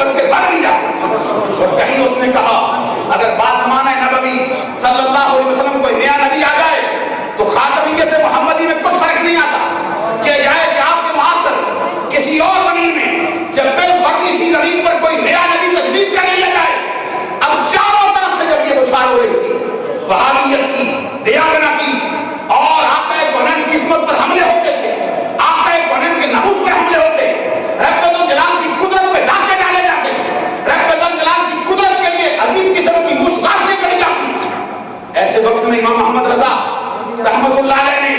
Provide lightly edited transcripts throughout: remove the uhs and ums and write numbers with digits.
بلکہ بڑھ بھی جاتا. اور کہیں اس نے کہا اگر بعد زمانہ نبوی صلی اللہ علیہ وسلم کوئی نیا نبی آ جائے تو خاتمیت محمدی میں کچھ فرق نہیں آتا. کہ جائے کہ آپ کے معاصر کسی اور زمین میں جب بالفرض اسی زمین پر کوئی نیا نبی تجویز کر لیا جائے, اب چاروں طرف سے جب یہ بچھار ہو رہی تھی وہابیت کی, دیانت کی, اور آقا کونین کی عصمت پر حملے ہوتے تھے, آقا کونین کے ناموس پر حملے ہوتے, رب الجلال کی قدرت پہ ڈاکے ڈالے جاتے, رب الجلال کی قدرت کے لیے عجیب قسم کی مشکلاتیں کڑی جاتی. ایسے وقت میں امام محمد رضا رحمت اللہ علیہ نے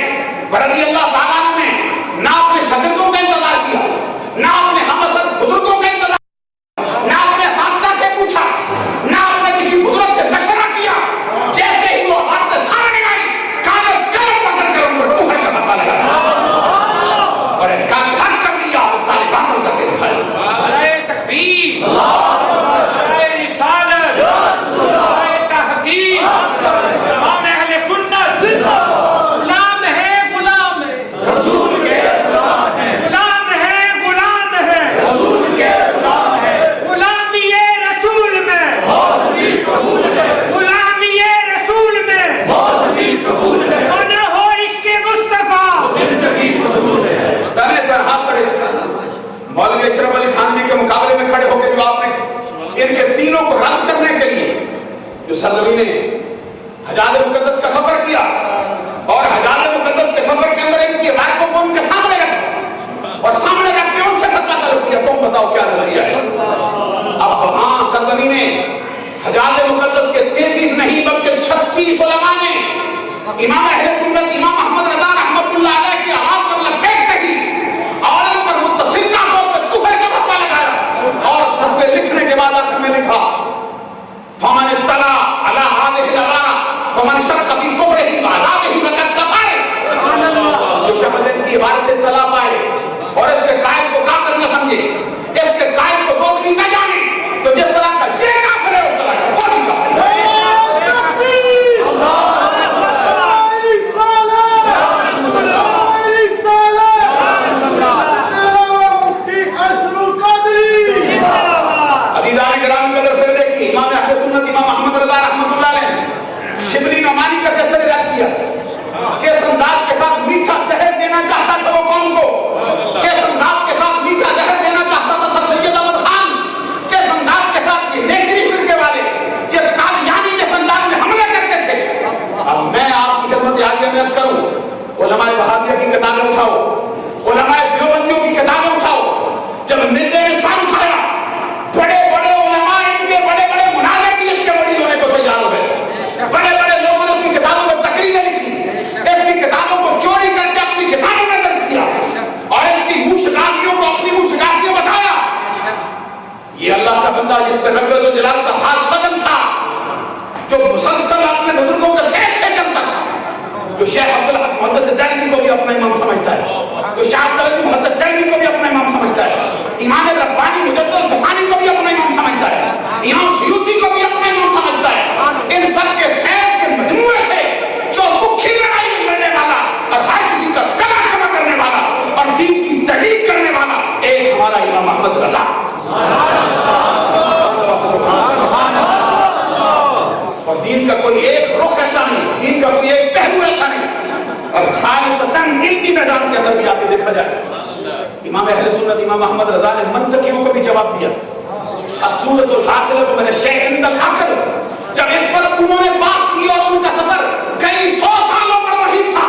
رضی اللہ تعالیٰ نے نہ اپنے شاگردوں کا انتظار کیا, نہ اپنے ہمسر بزرگوں کا انتظار, نہ اپنے اساتذہ سے پوچھا, نہ اپنے کسی بزرگ سے مشورہ کیا. جیسے ہی وہ بات سامنے آئی کاغذ قلم پکڑ کر ان پر کفر کا فتویٰ لگایا اور احکام حق کر دیا اور طالبان کر کے دکھایا. نعرہ تکبیر, نعرہ رسالت, نعرہ تحقیق, امام اہل سنت, غلام ہے غلام ہے رسول کے, غلام ہے غلام ہے رسول کے, غلامی رسول میں موت بھی قبول ہے, غلامی رسول میں موت بھی قبول ہے, اور نہ ہو عشق مصطفیٰ زندگی فضول ہے. تنے در ہاتھ کھڑے تھے مولوی اشرف علی تھانوی کے مقابلے میں کھڑے ہو کے جو آپ نے ان کے تینوں کو رد کرنے کے لیے جو سرزمین نے حجاز مقدس کا سفر کیا اور حجاز مقدس کے سفر کے اندر ان کی رائے کو ان کے سامنے رکھا اور سامنے رکھ کے ان سے فتویٰ طلب کیا, تم بتاؤ کیا نظریہ ہے. اب وہاں سرزمین حجاز مقدس کے 33 نہیں بلکہ 36 علماء نے امام اہل سنت امام محمد رضا رحمت اللہ علیہ کی آواز پر لبیک کہی اور ان پر متفقہ طور پر کفر کا فتویٰ لگایا اور فتوے لکھنے کے بعد آخر میں لکھا فمن اطلع على هذه العبارة فمن شك في كفره وعذابه فقد كفر. جو شخص ان کی عبارت سے اطلاع پائے اور اس کے قائل کو کافر نہ سمجھے, اس کے قائل کو دوسری نہ جانے, تو جس طرح کا یہ کافر ہے اس طرح کا وہ بھی کافر ہے. عزیزان گرامی قدر پھر دیکھیے امام اہل سنت امام محمد رضا رحمت اللہ علیہ نے شبلی نعمانی کا کس طرح رد کیا, کس انداز کے ساتھ میٹھا زہر دینا چاہتا تھا وہ قوم کو, کس انداز کے ساتھ میٹھا زہر دینا چاہتا تھا سر سید احمد خان, کس انداز کے ساتھ یہ نیچری فرقے والے یہ قادیانی جس انداز میں حملے کرتے تھے. اب میں آپ کی خدمت عالیہ میں عرض کروں علماء وہابیہ کی کتابیں اٹھاؤ, علماء دیوبندیوں کی کتابیں اٹھاؤ. جب مرزا نے سر اٹھایا بڑے بڑے علماء ان کے بڑے بڑے مناظر بھی اس کے مریض ہونے کو تیار ہو گئے, بڑے بڑے لوگوں نے اس کی کتابوں میں تقریریں لکھی, اس کی کتابوں کو چوری کر کے اپنی کتابوں میں درج کیا اور اس کی موشگافیوں کو اپنی موشگافیوں بتایا. یہ اللہ کا بندہ جس پر رب الجلال کا خاص فضل تھا, جو مسلسل اپنے بزرگوں کے سیف سے چلتا تھا, جو شیخ عبدالحق محدث دہلوی کو بھی اپنا امام سمجھتا ہے, جو شیخ عبدالعزیز محدث دہلوی کو بھی اپنا امام سمجھتا ہے, امام ربانی مجدد الفسانی کو بھی اپنا امام سمجھتا ہے, امام سیوطی کو بھی اپنا امام سمجھتا ہے. ان سب کے فیض کے مجموعے سے جو مکھی لڑائی لڑنے والا اور ہر کسی کا گلا خما کرنے والا اور دین کی تحریک کرنے والا ایک ہمارا امام محمد رضا, اور دین کا کوئی ایک رخ ایسا نہیں, دین کا کوئی ایک پہلو ایسا نہیں. اور خالصتاً علمی میدان کے اندر بھی آ کے دیکھا جائے امام اہل سنت امام محمد رضا نے منطقیوں کو بھی جواب دیا. الصورۃ الحاصلۃ من الشیء عند العقل, جب اس پر انہوں نے بات کی اور ان کا سفر کئی 100 سالوں پر وہی تھا,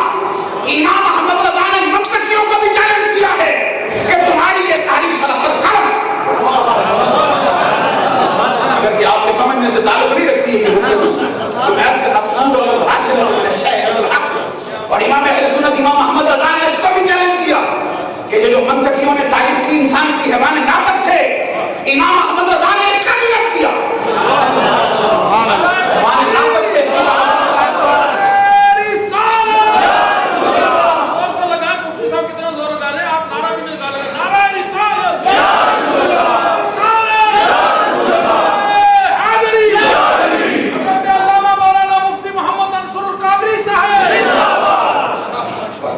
امام محمد رضا نے منطقیوں کو بھی چیلنج کیا ہے کہ تمہاری یہ تعریف سراسر غلط ہے. اگرچہ آپ کے سمجھنے سے تعلق نہیں رکھتی ہے یہ گفتگو, تو میں الصورۃ الحاصلۃ من الشیء عند العقل, اور امام اہل سنت امام محمد رضا نے اس کو بھی چیلنج کیا کہ یہ جو منطقیوں نے تعریف کی انسان کی حیوان ناطق سے, امام محمد رضا نے اس کا بھی رد کیا. حیوان ناطق سے اس کا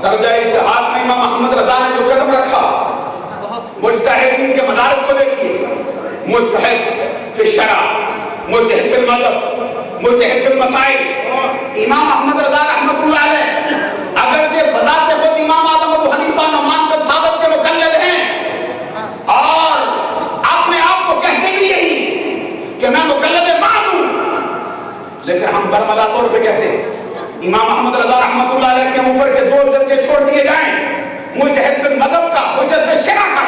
درجہ اجتہاد میں امام محمد رضا نے جو قدم رکھا, مجتہدین کے مدارس کو مجتہد فی الشرع، مجتہد فی المذہب، مجتہد فی المسائل۔ امام احمد رضا رحمۃ اللہ علیہ اگرچہ بذات خود امام اعظم ابو حنیفہ نعمان بن ثابت کے مقلد ہیں اور اپنے آپ کو کہتے بھی یہی کہ میں مقلد امام ہوں، لیکن ہم برملا طور پہ کہتے ہیں امام احمد رضا رحمۃ اللہ علیہ کے اوپر کے 2 درجے چھوڑ دیے جائیں، مجتہد فی المذہب کا، مجتہد فی الشرع کا،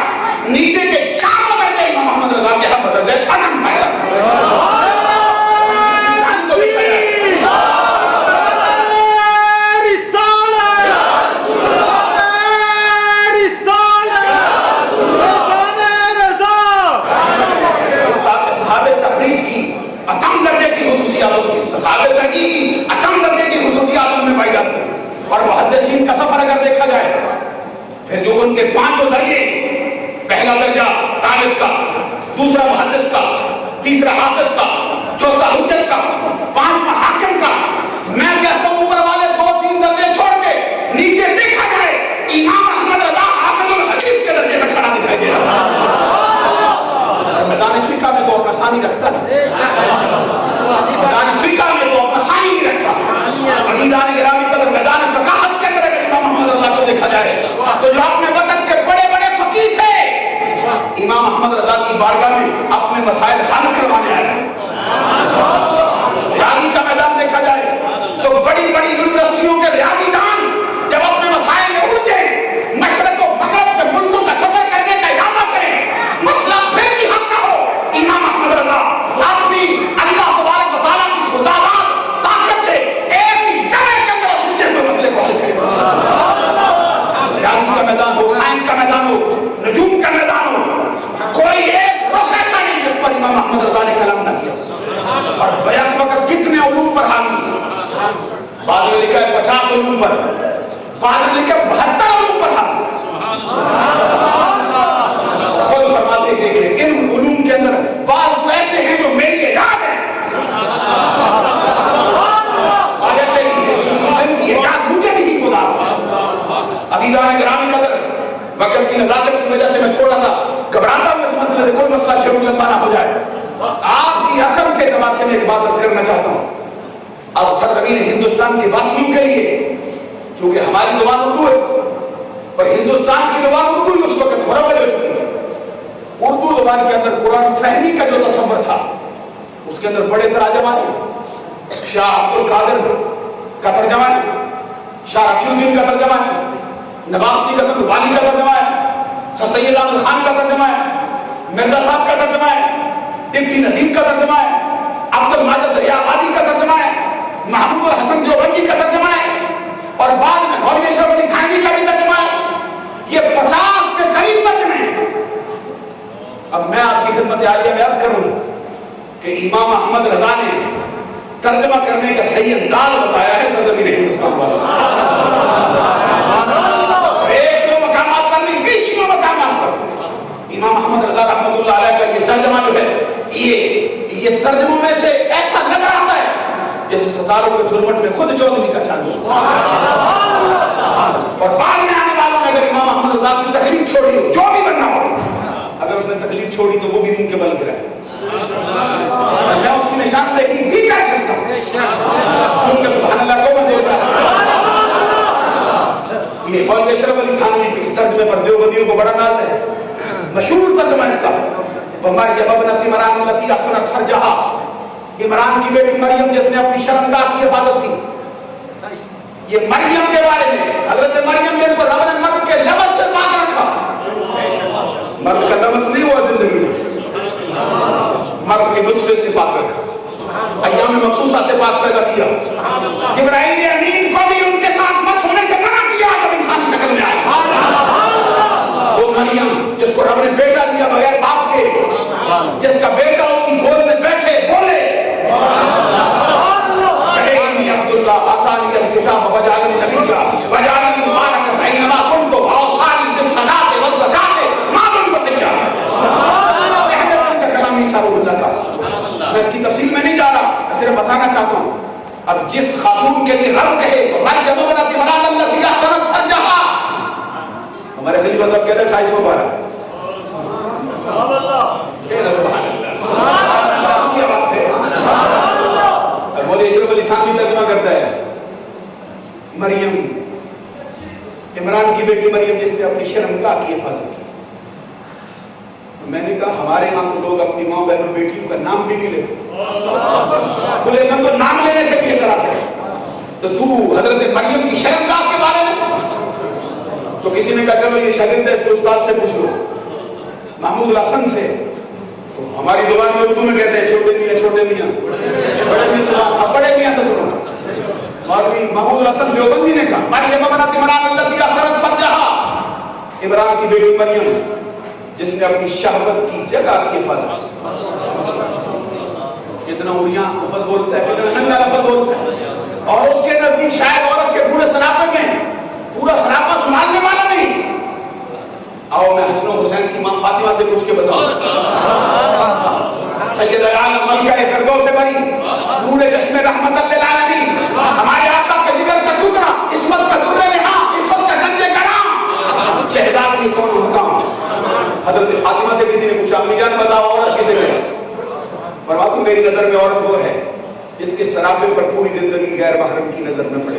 نیچے کے 4 درجے امام احمد رضا کے ہم درجے عدم پائے اور محدثین کا سفر اگر دیکھا جائے پھر جو ان کے 5 درجے، پہلا درجہ طالب کا، دوسرا محدث کا، تیسرا حافظ کا، چوتھا حجت کا، 5واں حاکم کا، میں کہتا ہوں اوپر والے 2-3 درجے چھوڑ کے نیچے دیکھا جائے امام احمد رضا حافظ الحدیث کے درجے میں کھڑا دکھائی دے رہا ہے۔ میدان فقہ میں تو اپنا ثانی رکھتا نہیں، میدان فقہ میں تو اپنا ثانی نہیں رکھتا۔ علیدان گرامی قدر میدان فقاہت کے اندر اگر امام احمد رضا کو دیکھا جائے تو جو اپنے وقت کے بڑے بڑے فقیہ تھے امام احمد رضا کی بارگاہ میں اپنے مسائل حل کروانے آئے۔ ریاضی کا میدان دیکھا جائے تو بڑی بڑی یونیورسٹیوں کے ریاضی دان جب اپنے مسائل میں اٹھے مشرق و مغرب کے ملکوں کا سفر کرنے کا ارادہ کریں، مسئلہ پھر بھی حل نہ ہو، امام احمد رضا اپنی اللہ تبارک و تعالیٰ کی خدا طاقت سے ایک ہی لمحے کے اندر سوچے ہوئے مسئلے کو حل کرے۔ ریاضی کا میدان ہو، سائنس کا میدان ہو، نجوم کا میدان ہو، کوئی ایک رخ ایسا نہیں جس پر امام احمد رضا نے کلام نہ کیا۔ اور بیک وقت کتنے علوم پر حاوی ہے، بعد میں لکھا ہے 50 علوم پر، بعد میں لکھا ہے 72 علوم پر حاوی۔ خود فرماتے ہیں کہ ان علوم کے اندر بعض تو ایسے ہیں جو میری ایجاد ہے، اور ایسے بھی ہے جن کی ایجاد مجھے بھی نہیں خدا۔ عزیزان گرامی قدر، وقت کی نزاکت کی وجہ سے میں تھوڑا سا گھبراتا ہوں اس مسئلے سے، کوئی مسئلہ چھوڑ لمبا نہ ہو جائے۔ آپ کی عقل کے اعتبار سے میں ایک بات عرض کرنا چاہتا ہوں، اور سرزمین ہندوستان کے واسیوں کے لیے، چونکہ ہماری زبان اردو ہے اور ہندوستان کی زبان اردو ہی اس وقت مروج ہو چکی تھی۔ اردو زبان کے اندر قرآن فہمی کا جو تصور تھا اس کے اندر بڑے تراجمہ ہیں، شاہ عبد القادر کا ترجمہ ہے، شاہ رفیع الدین کا ترجمہ ہے، نواز شریف حسن والی کا ترجمہ ہے، سر سید احمد خان کا ترجمہ ہے، مرزا صاحب کا ترجمہ ہے، ڈپٹی نظیم کا ترجمہ ہے، عبد الماجد دریابادی کا ترجمہ ہے، محمود الحسن دیوبندی کا ترجمہ ہے، اور بعد میں مولوی اشرف علی تھانوی کا بھی ترجمہ ہے۔ یہ 50 کے قریب ترجمے ہیں۔ اب میں آپ کی خدمت عالیہ میں عرض کروں کہ امام احمد رضا نے ترجمہ کرنے کا صحیح انداز بتایا ہے سرزمین ہندوستان والوں، ایک دو مقامات پر نہیں، 20 مقامات پر امام احمد رضا رحمۃ اللہ علیہ کا یہ ترجمہ جو ہے یہ ترجموں میں سے ایسا نظر آتا ہے جیسے ستاروں کے ظلمت میں خود چودھری کا چاند۔ اور بعد میں آنے والوں نے اگر امام احمد رضا کی تقلید چھوڑی ہو، جو بھی بننا ہو، اگر اس نے تقلید چھوڑی تو وہ بھی منہ کے بل گرا ہے، میں اس کی نشاندہی بھی کر سکتا ہوں چونکہ سبحان اللہ کو میں دیتا یہ مولوی اشرف علی تھانوی کے ترجمے پر دیوبندیوں کو بڑا ناز ہے، مشہور ترجمہ اس کا، مریم ابنت عمران التی احسنت فرجہا، عمران کی بیٹی مریم جس نے اپنی شرمگاہ کی حفاظت کی۔ یہ مریم کے بارے میں، حضرت مریم جن کو رب نے مرد کے لفظ سے پاک رکھا، مرد کا لفظ نہیں ہوا زندگی میں، مرد کے نطفے سے پاک رکھا، ایام مخصوصہ سے پاک پیدا کیا، جبرائیل امین کو بھی ان کے ساتھ مس ہونے سے منع کیا جب انسانی شکل میں آیا۔ وہ مریم جس کو رب نے بیٹا دیا بغیر باپ کے، جس کا بیٹا اس کی گود میں بیٹھے بولے کہے انی عبداللہ آتانی الکتاب وجعلنی نبیا وجعلنی مبارکا اینما کنت واوصانی بالصلاۃ والزکاۃ ما دمت حیا۔ پہلے ان کا کلام عیسیٰ روح اللہ کا، میں اس کی تفصیل میں نہیں جا رہا، میں صرف بتانا چاہتا ہوں۔ اب جس خاتون کے لیے رب کہے مریم ابنت عمران التی احسنت فرجہا، ہمارے خلیفہ صاحب کہتے ہیں 250 بارہ، سبحان اللہ، مریم، عمران کی بیٹی مریم جس نے اپنی شرمگاہ کی حفاظت کی. میں نے کہا ہمارے ہاں تو لوگ اپنی ماں بہنوں بیٹیوں کا نام بھی نہیں لیتے, کھلے من تو نام لینے سے بھی اعتراض ہے. تو حضرت مریم کی شرمگاہ کے بارے میں تو کسی نے کہا چلو یہ شاگرد ہے اس کے استاد سے پوچھ لو, محمود الحسن سے. تو ہماری زبان میں اردو میں کہتے ہیں چھوٹے میاں چھوٹے میاں, بڑے میاں سنو, اب بڑے میاں سے سنو. مولوی محمود الحسن دیوبندی نے کہا مریم ابنت عمران التي احصنت فرجها, عمران کی بیٹی مریم جس نے اپنی شہوت کی جگہ کی حفاظت. کتنا اڑیاں لفظ بولتا ہے, کتنا ننگا لفظ بولتا ہے, اور اس کے نزدیک شاید عورت کے پورے سراپے میں پورا سراپا سنبھالنے والا نہیں. آؤ میں حسن و حسین کی ماں فاطمہ سے پوچھ کے بتاؤں, سید عالم ملکہ فردوس بری, نور چشم رحمت للعالمین, ہمارے آقا کے جگر کا ٹکڑا, عصمت کا در نہاں, عفت کا گنج کرام, شہزادی کون مقام. حضرت فاطمہ سے کسی نے پوچھا امی جان بتاؤ عورت کسے کہتے ہیں؟ فرماتی میری نظر میں عورت وہ ہے جس کے سراپے پر پوری زندگی غیر محرم کی نظر نہ پڑے.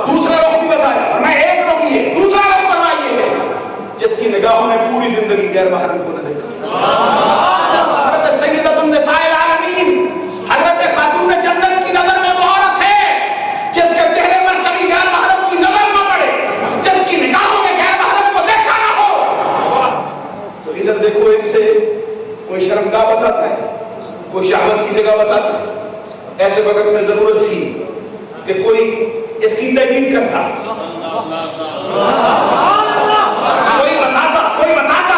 دوسرا رخ بھی بتایا, اور میں ایک رخ یہ, دوسرا رخ فرمائیے ہے جس کی نگاہوں نے پوری زندگی غیر محرم کو نہ دیکھا. حضرت سیدۃ النساء العالمین, حضرت خاتون جنت کی نظر میں وہ عورت ہے جس کے چہرے پر کبھی غیر محرم کی نظر نہ پڑے, جس کی نگاہوں میں غیر محرم کو دیکھا نہ ہو. تو ادھر دیکھو, ان سے کوئی شرمگاہ بتاتا ہے, کوئی شہوت کی جگہ بتاتا ہے. ایسے وقت میں ضرورت تھی کہ کوئی اس کی تحقیق کرتا, کوئی بتاتا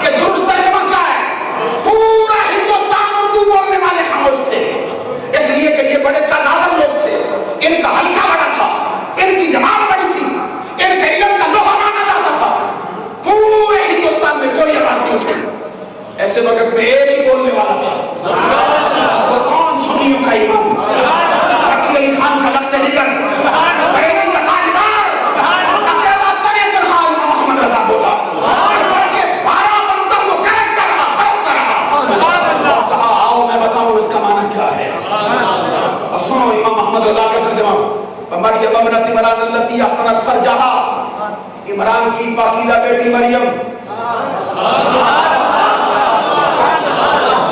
کہ درست ترجمہ کیا ہے. پورا ہندوستان اردو بولنے والے خاموش تھے, اس لیے کہ یہ بڑے قداور لوگ تھے, ان کا حلقہ بڑا تھا, ان کی جماعت بڑی تھی, ان کے علم کا لوہا مانا جاتا تھا. پورے ہندوستان میں کوئی آواز نہیں اٹھی. ایسے وقت میں ایک ہی بولنے والا تھا, وہ کون؟ سنیوں کا امام عقیل علی خان کا لخت جگر, بریلی کا تاجدار, اکیلا تنے تنہا امام محمد رضا بولا, کے 12 بندہ وہ کرکتا رہا, برستا رہا. کہا آؤ میں بتاؤں اس کا معنی کیا ہے. اور سنو امام محمد رضا کا ترجمہ, مریم ابنت عمران التي احصنت فرجها, عمران کی پاکیزہ بیٹی مریم.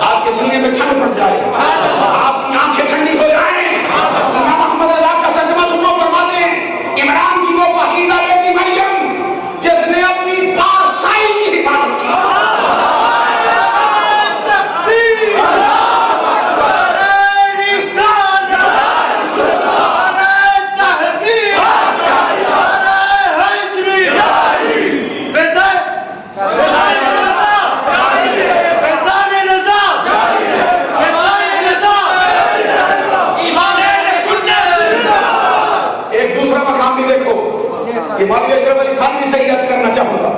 آپ کے سینے میں ٹھنڈ پڑ جائے, آپ کی آنکھیں ٹھنڈی ہو جائیں. امام محمد رضا کا ترجمہ سنو, فرماتے ہیں عمران کی وہ پاکیزہ بیٹی مریم جس نے اپنی پارسائی کی حفاظت کی. مولوی اشرف علی تھانوی سے یاد کرنا چاہوں گا,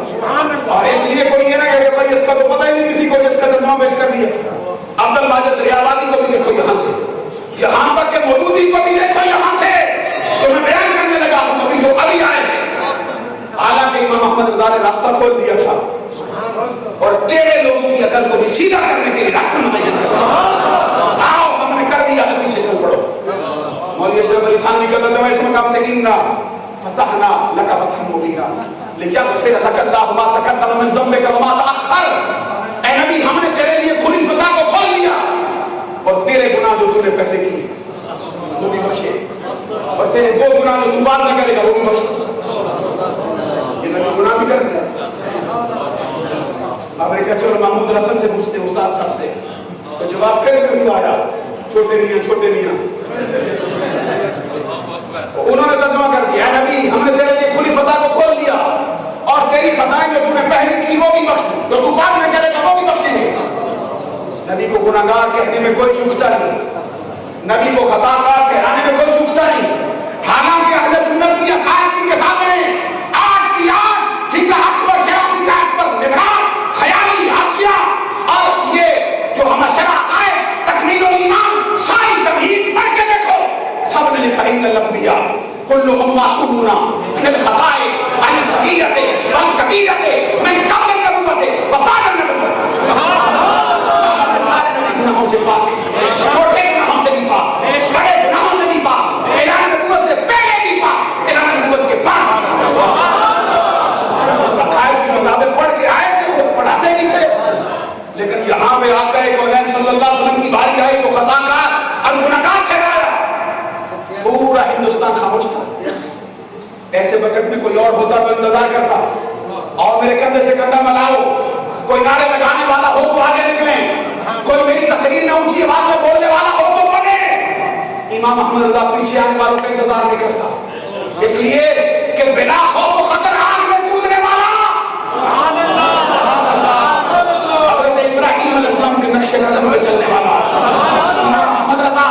اور اس لیے کوئی یہ نہ کہ بھائی اس کا تو پتہ ہی نہیں کسی کو, جس کا ترجمہ پیش کر دیا. عبد الماجد ریاوادی کو بھی دیکھو یہاں سے, یہاں تک کہ مودودی کو بھی دیکھو یہاں سے, تو میں بیان کرنے لگا ہوں ابھی جو ابھی آئے ہیں. حالانکہ امام محمد رضا نے راستہ کھول دیا تھا, اور ٹیڑھے لوگوں کی عقل کو بھی سیدھا کرنے کے لیے راستہ متعین کیا. آؤ ہم نے کر دیا ہے, پیچھے چل پڑو. مولوی اشرف علی تھانوی کا ترجمہ اس مقام سے انا فتحنا لك فتحا مبینا لیغفر لك اللہ ما تقدم من ذنبك وما تأخر. اے نبی ہم نے تیرے لیے کھلی فتح کو کھول دیا, اور تیرے گناہ جو تو نے پہلے کیے وہ بھی بخشے, اور تیرے وہ گناہ جو تو بعد میں کرے گا وہ بھی بخشے. یہ نبی گناہ بھی کر دیا. اب نے کہا چلو محمود الحسن سے پوچھتے ہیں استاد صاحب سے, تو جواب پھر کیوں آیا چھوٹے میاں چھوٹے میاں. انہوں نے ترجمہ کر دیا نبی ہم نے تیرے لیے کھلی فتح کو کھول دیا, اور تیری خطائیں جو تو نے پہلے کی وہ بھی بخش, جو تو بعد میں کرے گا وہ بھی بخشیں گے. نبی کو گناہگار کہنے میں کوئی چوکتا نہیں, نبی کو خطا کار کہلانے میں کوئی چوکتا نہیں. حالانکہ اہل سنت کی عقائد کی کتابیں 8 کی 8 فقہ اکبر, شرح فقہ اکبر, نبراس, خیالی, آسیہ, اور یہ جو ہمارا شرح عقائد تکمیل الایمان, ساری تمہید پڑھ کے دیکھو, سب نے لکھا ان الانبیاء كلهم معصومون من الخطايا عن الصغيرة والكبيرة من قبل النبوة وبعد النبوة. سارے نبی گناہوں سے پاک, چھوٹے گناہوں سے بھی پاک, اور ہوتا تو انتظار کرتا، اور میرے کندھے سے کندھا ملاؤ، کوئی نعرے لگانے والا ہو تو آگے نکلیں، کوئی میری تقریر میں اونچی آواز میں بولنے والا ہو تو بولے۔ امام احمد رضا پیچھے آنے والوں کا انتظار نہیں کرتا، اس لیے کہ بلا خوف و خطر آگ میں کودنے والا سبحان اللہ، حضرت ابراہیم علیہ السلام کے نقش قدم پہ چلنے والا امام احمد رضا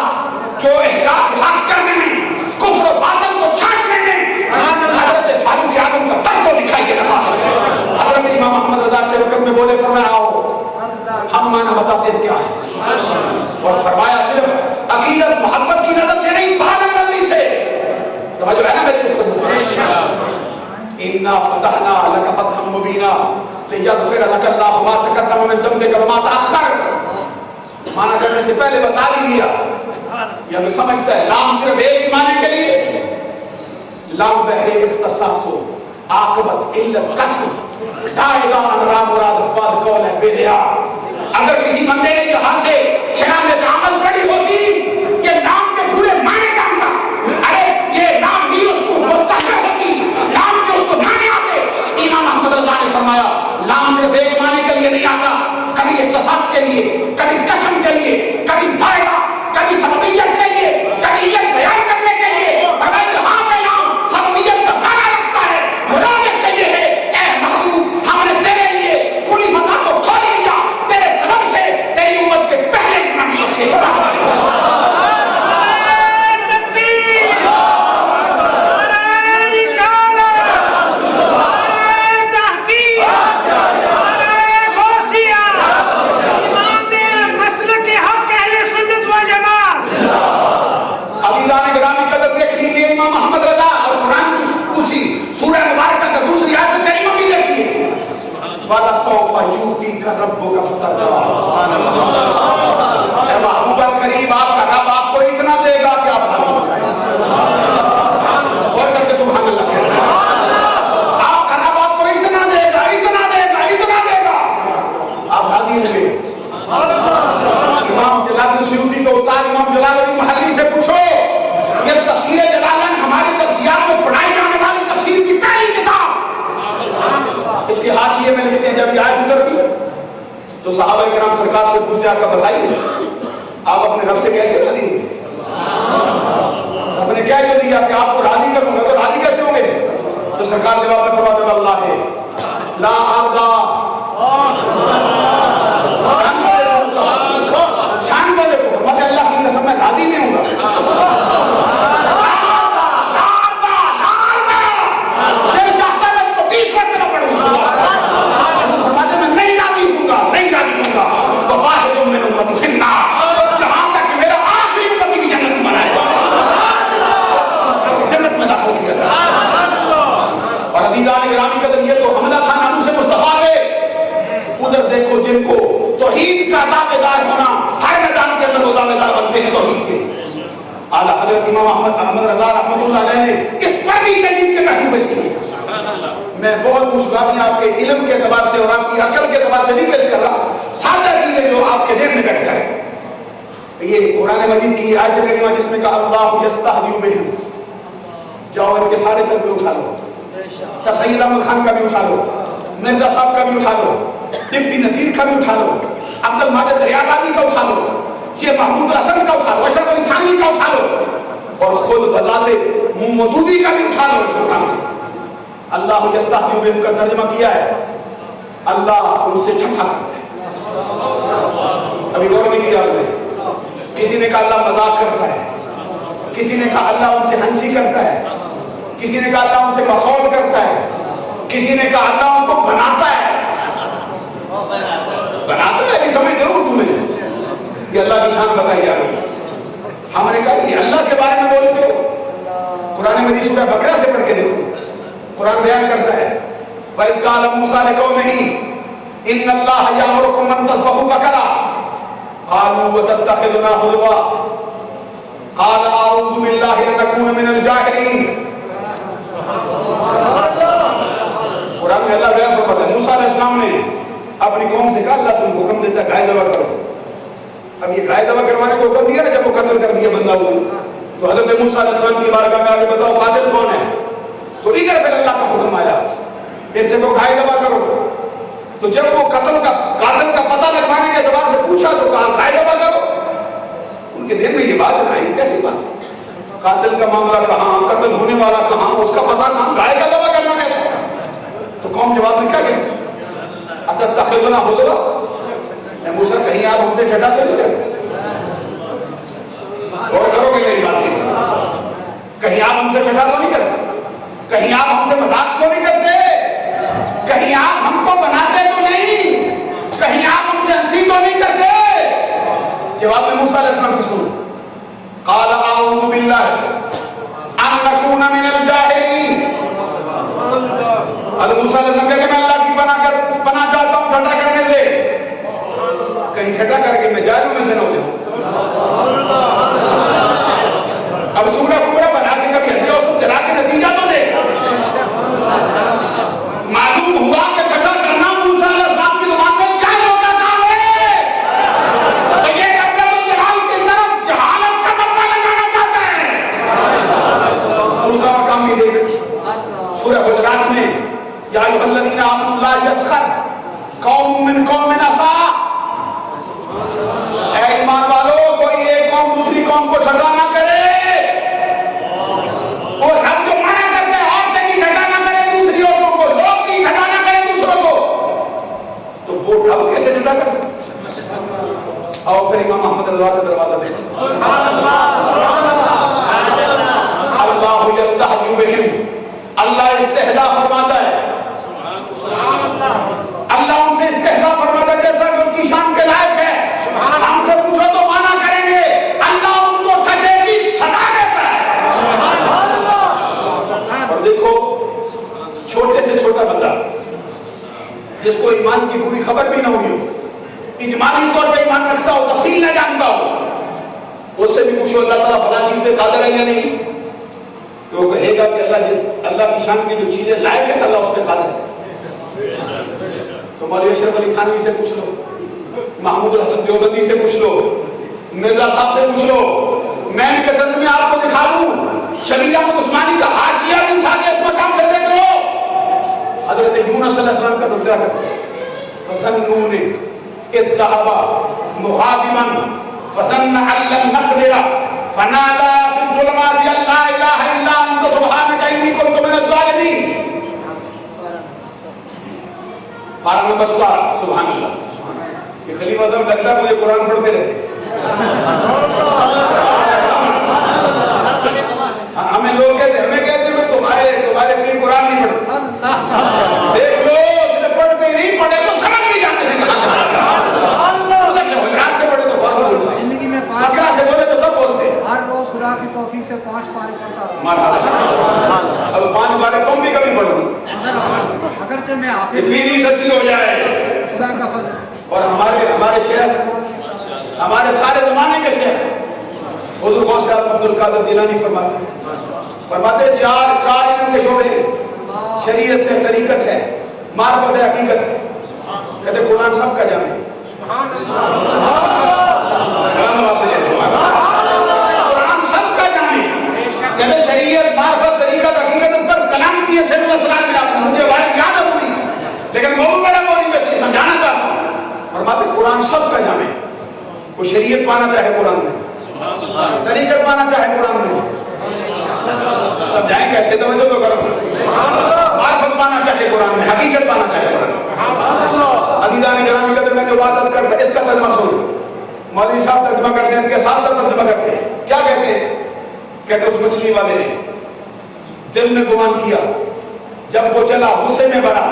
جو احقاق حق کرنے میں، کفر و باطل کو چھانٹنے میں حضرت فاروق اعظم کا پر کو دکھائی دے رہا ہے۔ حضرت امام احمد رضا سے وقت میں بولے، فرمایا آؤ ہم معنی بتاتے ہیں کیا ہے، اور فرمایا صرف عقیدت محبت کی نظر سے نہیں، بھاگن نظری سے۔ توجہ ہے نا میری اس کو؟ اِنَّا فَتَحْنَا لَكَ فَتْحًا مُبِينًا لِيَغْفِرَ لَكَ اللَّهُ مَا تَقَدَّمَ مِن ذَنبِكَ وَمَا تَأَخَّرَ۔ معنی کرنے سے پہلے بتا بھی دیا، یہ ہمیں سمجھتا ہے لام صرف ایک ہی معنی کے لیے، لام بحر اختصاص و عاقبت علت قسم زائدہ انرام مراد افباد قول ہے بے ریا۔ اگر کسی بندے نے یہاں سے شہامت عمل پڑی ہوتی، یہ نام کے پورے معنی جانتا، ارے یہ نام بھی اس کو مستحق ہوتی، نام کے اس کو معنی آتے۔ امام احمد رضا نے فرمایا نام صرف ایک معنی کے لیے نہیں آتا، کبھی اختصاص کے لیے، کبھی قسم کے لیے، کبھی زائدہ، کبھی سببیت کے لیے، کبھی علت بیان کرنے کے لیے۔ فرمایا یہاں پہ نام سببیت کا معنی رکھتا ہے، مراد اس سے یہ ہے اے محبوب ہم نے تیرے لیے کھلی متا کو کھول لیا، تیرے سبب سے تیری امت کے پہلے کے نبی سے ربک فترضی۔ اے محبوبہ کریم آپ کا رب آپ کو اتنا دے گا کہ آپ راضی ہو جائیں۔ اور کر کے سبحان اللہ کہہ رہے ہیں، آپ کا رب آپ کو اتنا دے گا، اتنا دے گا، اتنا دے گا، آپ راضی ہوں گے۔ امام جلال السیوطی کو استاد امام جلال الدین محلی سے پوچھو، یہ تفسیر جلالین ہماری تفسیرات میں پڑھائی جانے والی تفسیر کی پہلی کتاب، اس کے حاشیے میں لکھتے ہیں جب یہ آیت اترتی ہے تو صحابہ کرام سرکار سے پوچھتے ہیں آپ کا بتائیے آپ اپنے رب سے کیسے راضی ہوں گے؟ رب نے کیا جو دیا کہ آپ کو راضی کروں گا، تو راضی کیسے ہوں گے؟ تو سرکار جواب میں فرماتے ہیں اللہ ہے لا آردہ، شان کو دیکھو، فرماتے اللہ کی قسم میں راضی نہیں ہوں گا، دل چاہتا ہے اس کو پیش کرنا پڑوں گا، فرماتے میں نہیں راضی ہوں گا، نہیں راضی ہوں گا، تو باہر تم میں امتی سے نہ یہاں تک کہ میرا آخری امتی بھی جنت بنائے جنت میں داخل کیا جائے۔ اور عزیزان گرامی قدر یہ تو حملہ تھا ناموس مصطفیٰ پہ، ادھر دیکھو جن کو توحید کا دعوے دار ہونا، ہر میدان کے اندر وہ دعوے دار بنتے ہیں توحید کے۔ اعلیٰ حضرت امام احمد رضا رحمۃ اللہ علیہ نے اس پر بھی تحقیق کے پہلو پیش کیے۔ میں بہت مشکلات آپ کے علم کے اعتبار سے اور آپ کی عقل کے اعتبار سے نہیں پیش کر رہا، سادہ چیزیں جو آپ کے ذہن میں بیٹھ جائے۔ یہ قرآن مجید کی آیت کریمہ جس میں کہا اللہ یستہزئ بہم، جاؤ ان کے سارے تربیت اٹھا لو، سر سید احمد خان کا بھی اٹھا لو، مرزا صاحب کا بھی اٹھا لو، ڈپٹی نذیر کا بھی اٹھا لو، عبد الماجد دریابادی کا اٹھا لو، یہ محمود حسن کا اٹھا لو، اشرف علی تھانوی کا اٹھا لو، اور خود بذات مودودی کا بھی اٹھا لو اس مقام سے۔ اللہ یستہزئ بہم کا ترجمہ کیا ہے اللہ ان سے ٹھٹھا کرتا ہے۔ ابھی غور نہیں کیا آپ نے، کسی نے کہا اللہ مذاق کرتا ہے، کسی نے کہا اللہ ان سے ہنسی کرتا ہے، کسی نے کہا اللہ ان سے مخول کرتا ہے، کسی نے کہا اللہ ان کو بناتا ہے۔ بناتا ہے نہیں سمجھتے ہو اردو میں، یہ اللہ کی شان بتائی جا رہی ہے۔ ہم نے کہا یہ اللہ کے بارے میں بولتے ہو، قرآن مجید سورہ بقرہ سے پڑھ کے دیکھو، قرآن بیان کرتا ہے وَإِذْ قَالَ مُوسَىٰ لِقَوْمِهِ إِنَّ اللَّهَ يَأْمُرُكُمْ أَن تَذْبَحُوا بَقَرَةً قَالُوا وَتَتَّخِذُنَا هُزُوًا قَالَ أَعُوذُ بِاللَّهِ أَن أَكُونَ مِنَ الْجَاهِلِينَ۔ قرآن میں اللہ بیان فرماتا ہے موسیٰ علیہ السلام نے اپنی قوم سے کہا اللہ تم حکم دیتا گائے ذبح کرو۔ اب یہ گائے ذبح کروانے کو حکم دیا نا جب وہ قتل کر دیا بندہ ہوا، تو حضرت موسیٰ علیہ السلام کی بارگاہ میں آگے بتاؤ قاتل کون ہے؟ تو ادھر پھر اللہ کا حکم آیا پھر سے وہ گائے ذبح کرو. تو جب وہ قاتل کا پتہ لگوانے کے اعتبار سے پوچھا تو کہا گائے ذبح کرو. ان کے ذہن میں یہ بات آئی کیسی بات ہے, قاتل کا معاملہ کہاں, قتل ہونے والا کہاں, اس کا پتہ کہاں, گائے کا ذبح کرنا کیسے؟ تو قوم جواب میں کیا کہتی اتتخذنا ہزوا, اے موسیٰ کہیں آپ ہم سے ٹھٹا تو نہیں کرتے؟ اور کرو گے میری بات نہیں, کہیں آپ ہم سے ٹھٹا تو نہیں کرتے, کہیں آپ ہم سے مذاق تو نہیں کرتے, کہیں آپ ہم کو بناتے تو نہیں, کہیں آپ ہم سے ہنسی تو نہیں کرتے؟ جواب میں موسیٰ علیہ السلام سے سنو, قال اعوذ باللہ ان نکون من الجاہلین. حضرت موسیٰ علیہ السلام کہتے ہیں میں اللہ کی پناہ چاہتا ہوں ٹھٹا کرنے سے, کہیں ٹھٹا کر کے میں جاہلوں میں سے نہ ہو جاؤں. اب سورہ کبرا بنا کے کبھی ہتھیار اس کو جلا کے نتیجہ تو دے. معلوم ہوا کہ ٹھٹا کرنا موسیٰ علیہ السلام کی زبان میں جاہلوں کا کام ہے. تو یہ رب الجلال کی طرف جہالت کا ڈبہ لگانا چاہتا ہے. دوسرا مقام بھی دیکھ سورہ حجرات میں یا ایھا الذین آمنوا لا یسخر قوم من قوم عسیٰ, اے ایمان والو کوئی ایک قوم دوسری قوم کو ٹھٹا نہ کرے. اور رب جو منع کرتے ہیں عورتیں بھی ٹھٹا نہ کرے دوسری عورتوں کو, لوگ بھی ٹھٹا نہ کرے دوسروں کو, تو وہ رب کیسے ٹھٹا کر سکتے؟ آؤ پھر امام احمد رضا کا دروازہ دیکھیں. اللہ یستحیی بہم, اللہ استحضاء فرماتا ہے, اللہ ان سے استحضاء فرماتا ہے جیسا کہ اس کی شان کے لائق ہے. ہم سے پوچھو تو مانا کریں گے, اللہ ان کو ٹھٹے کی سزا دیتا ہے. اور دیکھو چھوٹے سے چھوٹا بندہ جس کو ایمان کی پوری خبر بھی نہ ہوئی ہو, اجمالی طور پہ ایمان رکھتا ہو, تفصیل نہ جانتا ہو, اس سے بھی پوچھو اللہ تعالیٰ فلاں چیز پہ قادر ہے یا نہیں, تو وہ کہے گا کہ اللہ کی شان کی جو چیزیں لائق ہے اللہ اس پہ قادر ہے. تو مولوی اشرف علی تھانوی سے پوچھ لو, محمود الحسن دیوبندی سے پوچھ لو, مرزا صاحب سے پوچھ لو, میں ان کے ترجمے آپ کو دکھا دوں, شبیر احمد عثمانی کا حاشیہ بھی اٹھا کے اس مقام سے دیکھ لو. حضرت یونس علیہ السلام کا تذکرہ کرتے ہیں, فظنون اذ ذهب مغاضبا فظن ان لن نقدر فنادى في الظلمات ان لا اله الا انت سبحانك انی کنت من الظالمین. پارہ نمبر 17. سبحان اللہ. یہ خلیفہ صاحب لگتا ہے مجھے قرآن پڑھتے رہتے. ہمیں لوگ کہتے ہیں میں تمہارے پیر قرآن نہیں پڑھتے. دیکھ لو اس نے پڑھتے نہیں پڑھے تو سمجھ نہیں جاتے ہیں کہاں سے. ادھر سے حجرات سے پڑھے تو فوراً بولتے ہیں, بقرہ سے بولے تو تب بولتے ہیں. ہر روز خدا کی توفیق سے 5 پارے پڑھتا رہا. مرحبا. اب 5 پارے تم بھی کبھی پڑھو, اگرچہ میں حافظ اتنی نہیں سچی ہو جائے. خدا کا فضل. اور ہمارے شیخ, ہمارے سارے زمانے کے شیخ حضور غوث اعظم عبد القادر جیلانی فرماتے ہیں چار علم کے شعبے, شریعت ہے, طریقت ہے, معرفت ہے, حقیقت ہے. کہتے قرآن سب کا جامع ہے. قرآن سب کا جامع ہے. کہتے شریعت, معرفت, طریقت, حقیقت, اس پر کلام کی ہے سر الاسرار میں. آپ مجھے وارد یاد ہے پوری, لیکن موضوع میرا موضوع میں سے سمجھانا چاہتا ہوں. فرماتے قرآن سب کا جامع ہے. وہ شریعت پانا چاہے قرآن میں, طریقت پانا چاہے قرآن میں, سمجھائیں کیسے, توجہ تو کرو. معرفت پانا چاہے قرآن میں, حقیقت پانا چاہے قرآن میں. عزیزان گرامی قدر میں جو بات عرض کرتا, اس کا ترجمہ سن. مولوی صاحب ترجمہ کرتے ہیں, ان کے ساتھ ترجمہ کرتے ہیں. کیا کہتے ہیں؟ کہتے اس مچھلی والے نے دل میں گمان کیا, جب وہ چلا غصے میں بھرا,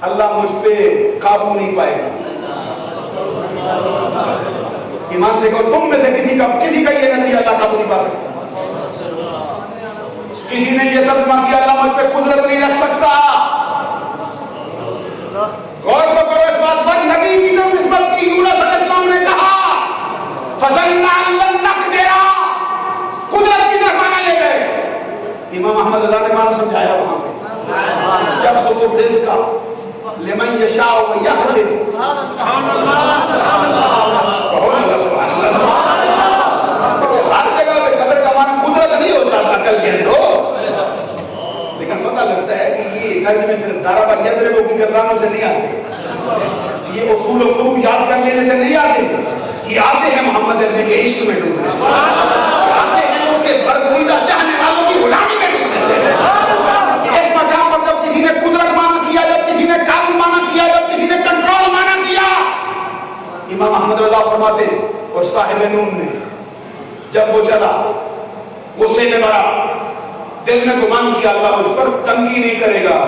اللہ مجھ پہ قابو نہیں پائے گا. ایمان سے کہو, تم میں سے کسی کا یہ نظریہ اللہ قابو نہیں پا سکتا. کسی نے یہ ترجمہ کیا اللہ مجھ پہ قدرت نہیں رکھ سکتا. غور تو کرو اس بات پر. نبی کی طرف نسبت کی. یونس علیہ السلام نے کہا فَظَنَّا أَن لَّن نَّقْدِرَ, قدرت کی طرف مانا لے گئے. امام احمد رضا نے مانا سمجھایا وہاں پہ, جب سطو رزق کا لمن یشاء ویقدر. سبحان اللہ, سبحان اللہ, سبحان اللہ. ہر جگہ پہ قدر کا معنی قدرت نہیں ہوتا, عقل کے اندر آتے, یہ اصول و فروع یاد کر لینے سے نہیں آتے, یہ آتے ہیں محمد عربی کے عشق میں ڈوبنے سے, آتے ہیں اس کے برگزیدہ چاہنے والوں کی غلامی میں ڈوبنے سے. اس مقام پر جب کسی نے قدرت مانا کیا, جب کسی نے قابو مانا کیا, جب کسی نے کنٹرول مانا کیا, امام احمد رضا فرماتے اور صاحب نون نے جب وہ چلا غصے میں مرا, دل میں گمان کیا اللہ مجھ پر تنگی نہیں کرے گا.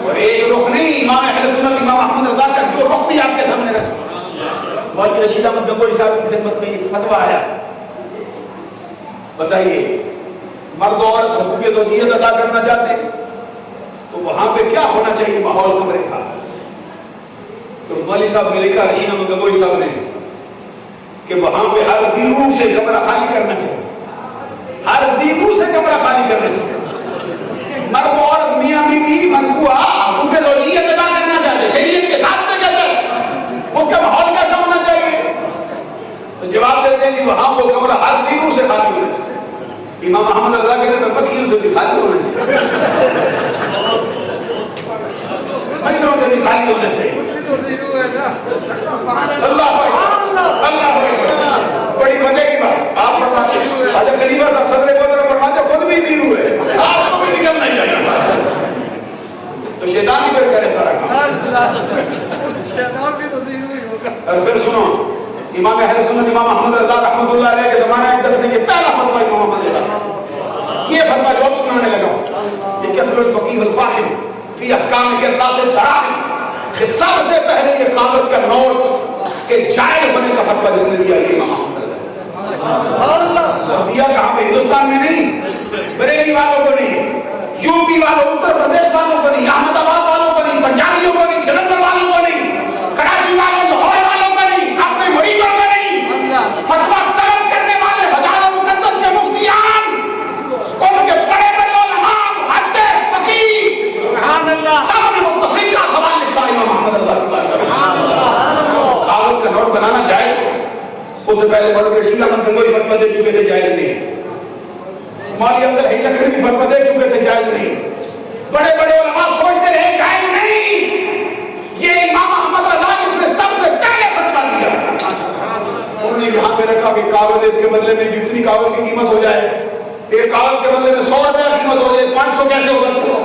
اور ایک رخ نہیں, امام اہل سنت امام احمد رضا کا جو رخ بھی آپ کے سامنے رکھا. مولوی رشید احمد گنگوئی صاحب کی خدمت میں ایک فتویٰ آیا, بتائیے مرد و عورت حقوق زوجیت ادا کرنا چاہتے ہیں تو وہاں پہ کیا ہونا چاہیے ماحول کمرے کا؟ تو مولوی صاحب نے لکھا, رشید احمد گنگوئی صاحب نے, کہ وہاں پہ ہر ذی روح سے کمرہ خالی کرنا چاہیے, ہر ذی روح سے کمرہ خالی کرنا چاہیے. مرد و عورت میاں بیوی منقوہ حقوق زوجیت ادا کرنا چاہتے, شریعت کے ساتھ اس کا ماحول کیسا ہونا چاہیے؟ تو جواب دیتے ہیں کہ وہاں وہ کمرہ ہر ذی روح سے خالی ہونا چاہیے. امام احمد رضا کہتے ہیں مکھیوں سے بھی خالی ہونا چاہیے, مچھروں سے بھی خالی ہونا چاہیے. اللہ اللہ بڑی مزے کی بات آپ فرماتے ہیں. حضرت خلیفہ صاحب صدر قدر فرماتے خود بھی ذی روح ہے, آپ کو بھی نکلنا چاہیے. تو شیطان ہی پھر کرے سارا کام. اور پھر سنو, امام اہل سنت امام احمد رضا رحمۃ اللہ علیہ کے زمانہ ایک دس کے پہلا فتویٰ امام احمد رضا, یہ فتویٰ جو اب سنانے لگا ہوں, یہ کفر الفقیہ الفاحم فی احکام قرطاس الدراہم, کہ سب سے پہلے یہ کاغذ کا نوٹ کہ جائز ہونے کا فتویٰ جس نے دیا یہ امام احمد رضا. دیا کہاں پہ؟ ہندوستان میں نہیں, بریلی والوں کو نہیں, یو پی والوں, اتر پردیش والوں کو نہیں, احمد آباد والوں کو نہیں, پنجابیوں کو نہیں, جلندھر والوں کو نہیں, کراچی والوں, لاہور والوں کو نہیں, اپنے مریدوں کو نہیں. فتویٰ طلب کرنے والے ہزاروں مقدس کے مفتیان, ان کے بڑے بڑے علماء, محدث, فقیہ, سبحان اللہ, سب نے متفق کا سوال لکھا امام احمد رضا کے پاس. کاغذ کا نوٹ بنانا جائز, اس سے پہلے مولوی رشید احمد گنگوئی فتویٰ دے چکے تھے جائز نہیں, مولوی عبد الحی لکھنوی بھی فتویٰ دے چکے تھے جائز نہیں, بڑے بڑے علماء سوچتے رہے جائز نہیں. یہ امام احمد رضا جس نے سب سے پہلے فتویٰ دیا, انہوں نے یہاں پہ رکھا کہ کاغذ اس کے بدلے میں جتنی کاغذ کی قیمت ہو جائے, ایک کاغذ کے بدلے میں 100 روپیہ قیمت ہو جائے, 500 کیسے ہو سکتے ہو؟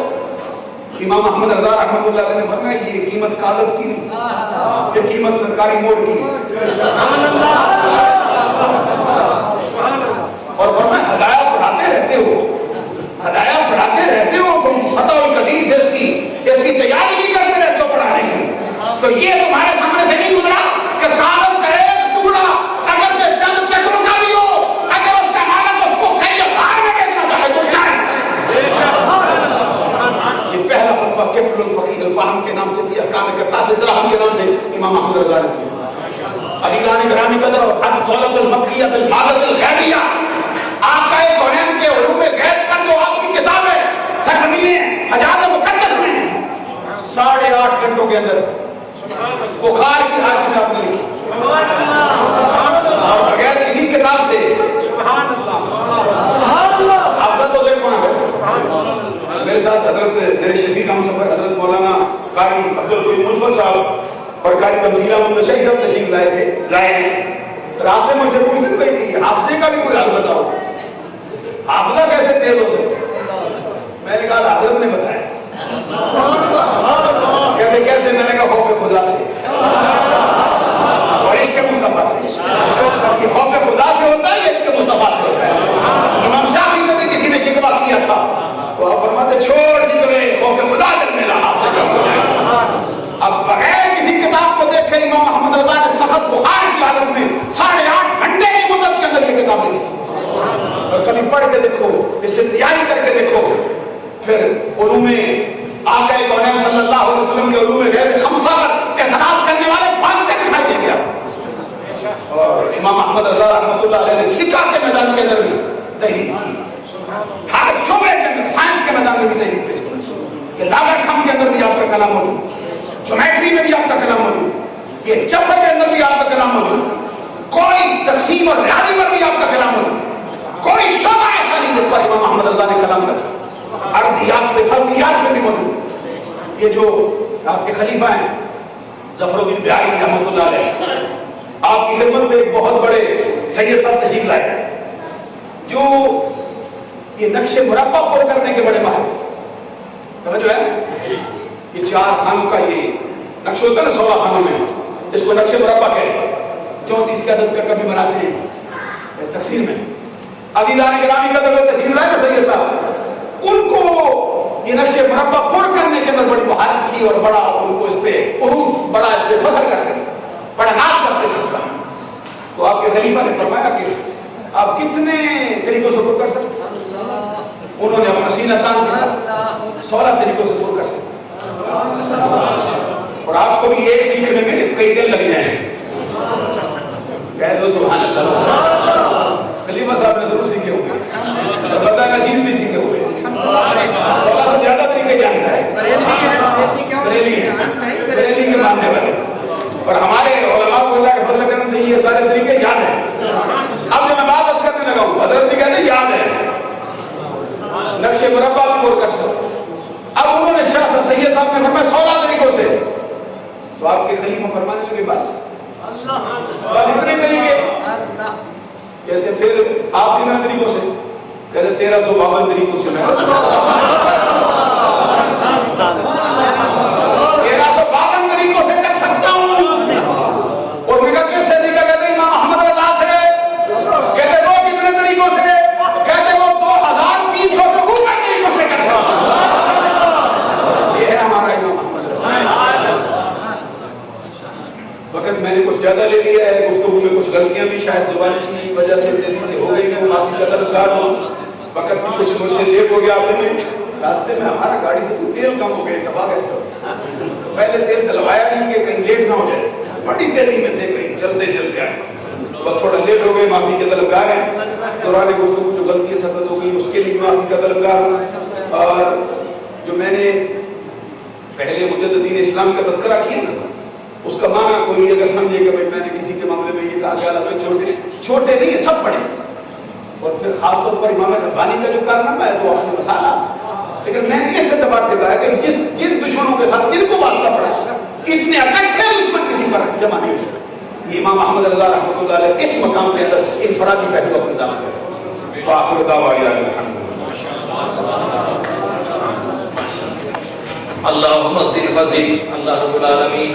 امام احمد رضا رحمۃ اللہ علیہ نے فرمایا یہ قیمت کاغذ کی نہیں, یہ قیمت سرکاری موڑ کی ہے. اور فرمایا ہدایہ پڑھاتے رہتے ہو, ہدایہ پڑھاتے رہتے ہو, تم خطا القدیم سے اس کی تیاری بھی کرتے رہتے ہو پڑھانے کی, تو یہ تمہارے سامنے سے نہیں گزرا کہ کاغذ کا ایک ٹکڑا اگر سے چند ٹکڑوں کا بھی ہو, اگر اس کا مالک اس کو کئی افغان میں بیچنا چاہے تو جائز. یہ پہلا فتویٰ کفر الفقیہ الفاحم کے نام سے, فی احکام قرطاس الدراہم کے نام سے امام احمد رضا نے دیا. عزیزان گرامی قدر, الدولۃ المکیہ بالمادۃ الغیبیہ, آقا کونین کے علوم غیب پر جو آپ کی کتاب ہے, سرزمین حجاز مقدس میں 8.5 گھنٹوں کے اندر بخار کی ہر کتاب نے لکھی, اور بغیر کسی کتاب سے. حافظہ تو دیکھو نا, میرے ساتھ حضرت میرے شفیق ہم سفر حضرت مولانا قاری عبدالقیوم ملفت صاحب اور قاری تمثیلہ محمد شہید صاحب تشریف لائے ہیں. راستے مجھ سے پوچھتے تھے بھائی حافظے کا بھی کوئی حل بتاؤ, حافظہ کیسے تیز ہو سکتا؟ میں نے کہا حضرت نے بتایا. کہتے کیسے؟ میں نے کہا خوف خدا سے اور عشق مصطفیٰ سے. یہ خوف خدا سے ہوتا ہے, عشق مصطفیٰ سے ہوتا ہے. امام شافعی سے بھی کسی نے شکوہ کیا تھا تو آپ فرماتے چھوڑ شکوے, خوف خدا کرنے لگا آپ سے. اب بغیر کسی کتاب کو دیکھے امام احمد رضا نے سخت بخار کی حالت میں 8.5 گھنٹے کی مدت کے اندر یہ کتاب لکھی. اور کبھی پڑھ کے دیکھو, اس سے تیاری کر کے دیکھو. پھر علوم آقا کونین صلی اللہ علیہ وسلم کے علوم غیب خمسہ پر اعتراض کرنے والے بانتے دکھائی دے گیا. اور امام احمد رضا رحمۃ اللہ علیہ نے فقہ کے میدان کے اندر بھی تحریک کی, ہر شعبے کے اندر, سائنس کے میدان میں بھی تحریک پیش کی. یہ لاگرتھم کے اندر بھی آپ کا کلام موجود, جیومیٹری میں بھی آپ کا کلام موجود, یہ جفر کے اندر بھی آپ کا کلام موجود, کوئی تقسیم اور ریاضی پر بھی آپ کا کلام موجود. کوئی شعبہ ایسا نہیں جس پر امام محمد رضا نے قلم رکھی. ارضیات پہ فلکیات پہ بھی موجود. یہ جو آپ کے خلیفہ ہیں ظفر بن بہاری رحمۃ اللہ علیہ, آپ کی خدمت میں ایک بہت بڑے سید صاحب تشریف لائے جو یہ نقش مربع پر کرنے کے بڑے ماہر تھے. سمجھو ہے یہ 4 خانوں کا یہ نقش ہوتا ہے نا 16 خانوں میں, اس کو نقش مربع کہتے ہیں. 34 کے عدد کا کبھی بناتے ہیں تقسیم میں. عزیزان گرامی کا درجہ تشریف لائے نا سید صاحب, ان کو یہ نقش مربع پر کرنے کے اندر بڑی مہارت تھی اور بڑا ان کو اس پہ عروج, بڑا اس پہ فخر کرتے تھے, بڑا ناز کرتے تھے اس کا. تو آپ کے خلیفہ نے فرمایا کہ آپ کتنے طریقوں سے پر کر سکتے. انہوں نے اپنا سینہ تان کیا 16 طریقوں سے پر کر سکتے, اور آپ کو بھی ایک سیکھنے میں کئی دن لگ جائیں. کہہ دو سبحان اللہ. خلیفہ صاحب نے ضرور سیکھے ہوئے, بندہ کا چیز بھی سیکھے ہوئے, 16 سے زیادہ طریقے جانتا ہے. بریلی کے ماننے والے, اور ہمارے علماء کو اللہ کے فضل کرم سے یہ سارے طریقے یاد ہیں. اب جو میں بات کرنے لگا ہوں, حضرت بھی کہتے ہیں یاد ہے, نقش مربع بھی پر کر سکتے. اب انہوں نے شاہ سید صاحب نے فرمایا 16 طریقوں سے. تو آپ کے خلیفہ فرمانے لگے بس اتنے طریقے. کہتے پھر آپ کتنے طریقوں سے. کہتے 1352 طریقوں سے. میں 1352 طریقوں سے کر سکتا ہوں. اس نے کہا کس سے طریقہ. کہتے امام احمد رضا سے. کہتے وہ کتنے طریقوں سے. کہتے وہ 2300 سے اوپر طریقوں سے کر سکتا ہوں. یہ ہے ہمارا امام احمد رضا. وقت میں نے کچھ زیادہ لے لیا ہے, گفتگو میں کچھ غلطیاں بھی شاید زبان کی وجہ سے تیزی سے ہو گئی, میں معافی کا طلبگار ہوں. وقت بھی کچھ مجھ سے لیٹ ہو گیا. آتے میں راستے میں ہمارا گاڑی سے تیل کم ہو گئے, تباہ کیسے ہو. پہلے تیل ڈلوایا نہیں کہ کہیں لیٹ نہ ہو جائے, بڑی تیزی میں تھے, کہیں جلدے جلدے آئے, بس تھوڑا لیٹ ہو گئے, معافی کے طلبگار ہیں. دوران گفتگو جو غلطی سرزد ہو گئی اس کے لیے معافی کا طلبگار ہوں. اور جو میں نے پہلے مجددین اسلام کا تذکرہ کیا نا, اس کا معنی کوئی اگر سمجھے کہ میں نے کسی کے معاملے میں یہ کہا کہ چھوٹے نہیں ہیں, سب بڑے. اور پھر خاص طور پر امام ربانی کا جو کارنامہ ہے وہ اپنے مسئلہ. لیکن میں نے اس اعتبار سے کہا کہ جن دشمنوں کے ساتھ ان کو واسطہ پڑا, اتنے اکٹھے دشمن کسی پر جمع نہیں ہوئے. یہ امام احمد رضا رحمۃ اللہ علیہ اس مقام کے اندر انفرادی پہلو اپنے دعویٰ کرتے ہیں. وآخر دعوانا اللہم صل وسلم اللہ رب العالمین.